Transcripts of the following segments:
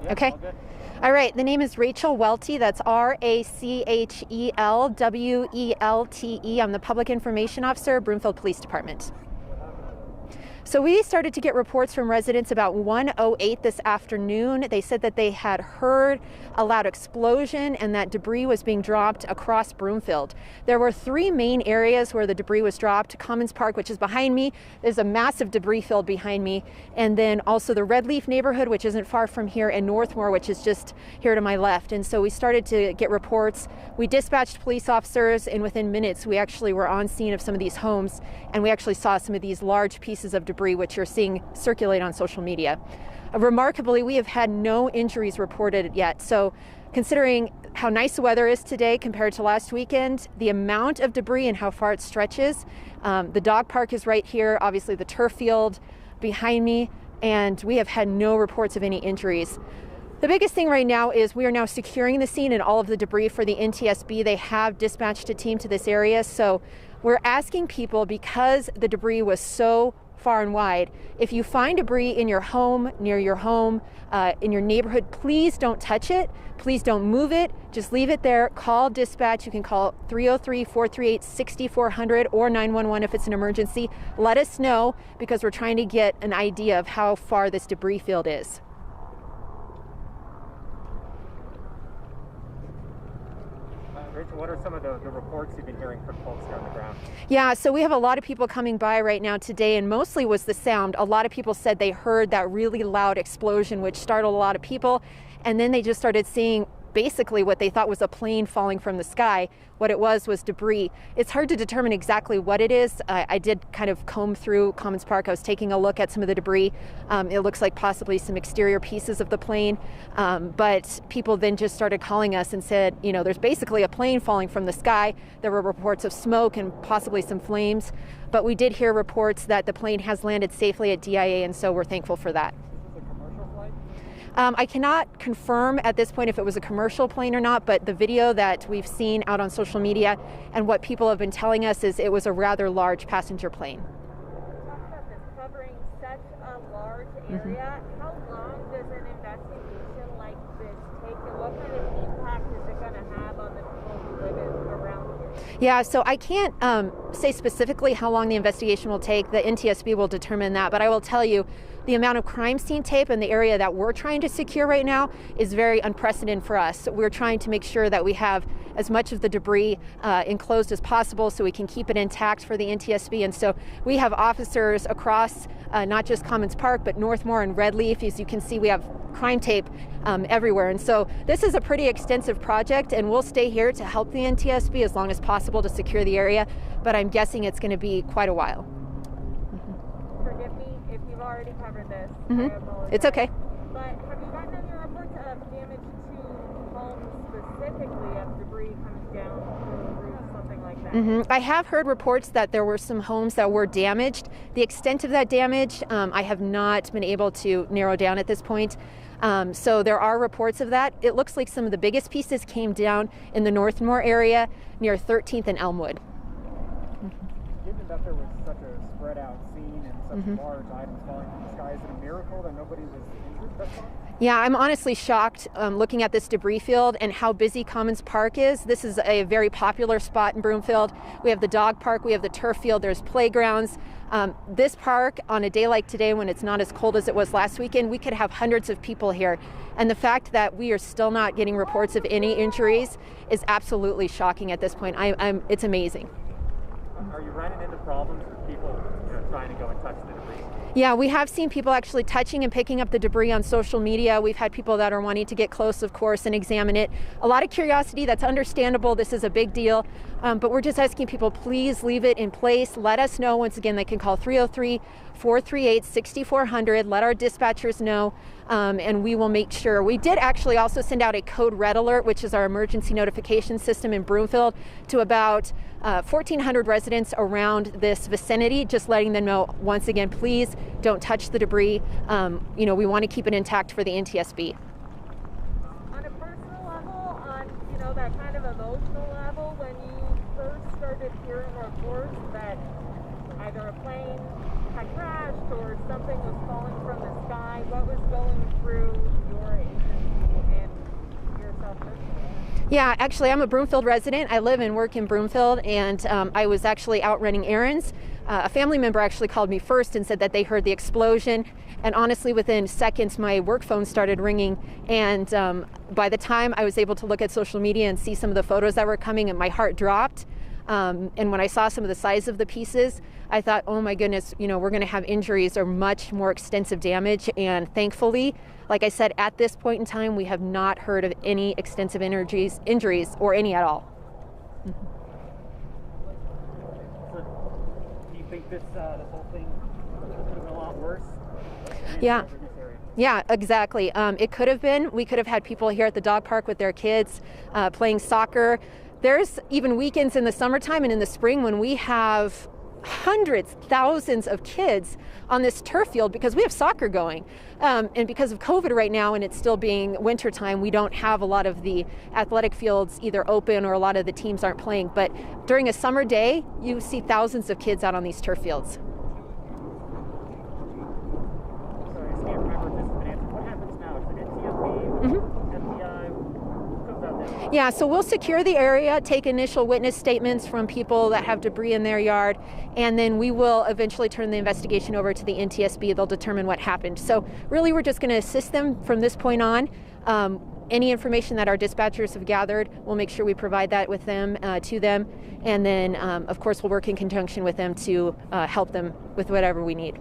Okay. All right. The name is Rachel Welty. That's RACHELWELTE. I'm the Public Information Officer, Broomfield Police Department. So we started to get reports from residents about 1:08 this afternoon. They said that they had heard a loud explosion and that debris was being dropped across Broomfield. There were three main areas where the debris was dropped. Commons Park, which is behind me, there's a massive debris field behind me, and then also the Red Leaf neighborhood, which isn't far from here, and Northmoor, which is just here to my left. And so we started to get reports. We dispatched police officers, and within minutes we actually were on scene of some of these homes, and we actually saw some of these large pieces of debris which you're seeing circulate on social media. Remarkably, we have had no injuries reported yet. So considering how nice the weather is today compared to last weekend, the amount of debris and how far it stretches, the dog park is right here, obviously the turf field behind me, and we have had no reports of any injuries. The biggest thing right now is we are now securing the scene and all of the debris for the NTSB. They have dispatched a team to this area. So we're asking people, because the debris was so far and wide, if you find debris in your home, near your home, in your neighborhood, please don't touch it. Please don't move it. Just leave it there. Call dispatch. You can call 303-438-6400 or 911 if it's an emergency. Let us know, because we're trying to get an idea of how far this debris field is. Rachel, what are some of the reports you've been hearing from folks here on the ground? Yeah, so we have a lot of people coming by right now today, and mostly was the sound. A lot of people said they heard that really loud explosion, which startled a lot of people, and then they just started seeing basically what they thought was a plane falling from the sky. What it was debris. It's hard to determine exactly what it is. I did kind of comb through Commons Park. I was taking a look at some of the debris. It looks like possibly some exterior pieces of the plane, but people then just started calling us and said, you know, there's basically a plane falling from the sky. There were reports of smoke and possibly some flames, but we did hear reports that the plane has landed safely at DIA, and so we're thankful for that. I cannot confirm at this point if it was a commercial plane or not, but the video that we've seen out on social media and what people have been telling us is it was a rather large passenger plane. Talk about this covering such a large area. How long does an investigation like this take, and what kind of impact is it going to have on the people who live around here? Yeah, so I can't say specifically how long the investigation will take. The NTSB will determine that, but I will tell you the amount of crime scene tape in the area that we're trying to secure right now is very unprecedented for us. We're trying to make sure that we have as much of the debris enclosed as possible so we can keep it intact for the NTSB. And so we have officers across not just Commons Park, but Northmoor and Red Leaf. As you can see, we have crime tape everywhere. And so this is a pretty extensive project, and we'll stay here to help the NTSB as long as possible to secure the area. But I'm guessing it's going to be quite a while. Forgive me if you've already covered this. It's okay. But have you gotten any reports of damage to homes specifically, of debris coming down from the roof, something like that? I have heard reports that there were some homes that were damaged. The extent of that damage, I have not been able to narrow down at this point. So there are reports of that. It looks like some of the biggest pieces came down in the Northmoor area near 13th and Elmwood. Given that there was such a spread out scene and such large items falling from the sky, is it a miracle that nobody was injured thus far? Yeah, I'm honestly shocked looking at this debris field and how busy Commons Park is. This is a very popular spot in Broomfield. We have the dog park, we have the turf field, there's playgrounds. This park, on a day like today when it's not as cold as it was last weekend, we could have hundreds of people here. And the fact that we are still not getting reports of any injuries is absolutely shocking at this point. It's amazing. Are you running into problems with people trying to go and touch the debris? Yeah, we have seen people actually touching and picking up the debris on social media. We've had people that are wanting to get close, of course, and examine it. A lot of curiosity, that's understandable. This is a big deal. But we're just asking people, please leave it in place. Let us know. Once again, they can call 303-438-6400. Let our dispatchers know, and we will make sure. We did actually also send out a code red alert, which is our emergency notification system in Broomfield, to about 1,400 residents around this vicinity, just letting them know, once again, please don't touch the debris. We want to keep it intact for the NTSB. On a personal level, on that kind of emotional level, when you first started hearing reports that either a plane had crashed takeoff or something was falling from the sky? What was going through your agency and yourself personally? Yeah, actually, I'm a Broomfield resident. I live and work in Broomfield, and I was actually out running errands. A family member actually called me first and said that they heard the explosion. And honestly, within seconds, my work phone started ringing. And by the time I was able to look at social media and see some of the photos that were coming, and my heart dropped. And when I saw some of the size of the pieces, I thought, oh my goodness, you know, we're going to have injuries or much more extensive damage. And thankfully, like I said, at this point in time, we have not heard of any extensive injuries or any at all. So, do you think this whole thing could have been a lot worse? Yeah, exactly. It could have been. We could have had people here at the dog park with their kids playing soccer. There's even weekends in the summertime and in the spring when we have hundreds, thousands of kids on this turf field because we have soccer going. And because of COVID right now and it's still being wintertime, we don't have a lot of the athletic fields either open or a lot of the teams aren't playing. But during a summer day, you see thousands of kids out on these turf fields. Sorry, I can't remember if this has been answered. What happens now? Is it NTSB, FBI? What comes out next? Yeah, so we'll secure the area, take initial witness statements from people that have debris in their yard, and then we will eventually turn the investigation over to the NTSB. They'll determine what happened. So really, we're just going to assist them from this point on. Any information that our dispatchers have gathered, we'll make sure we provide that with them, to them. And then, of course, we'll work in conjunction with them to help them with whatever we need.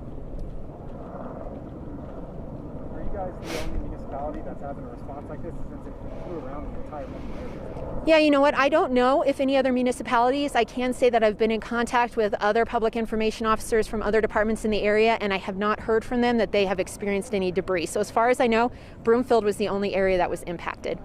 Are you guys the only municipality that's having a response like this since it flew around the entire area? Yeah, you know what? I don't know if any other municipalities. I can say that I've been in contact with other public information officers from other departments in the area, and I have not heard from them that they have experienced any debris. So as far as I know, Broomfield was the only area that was impacted.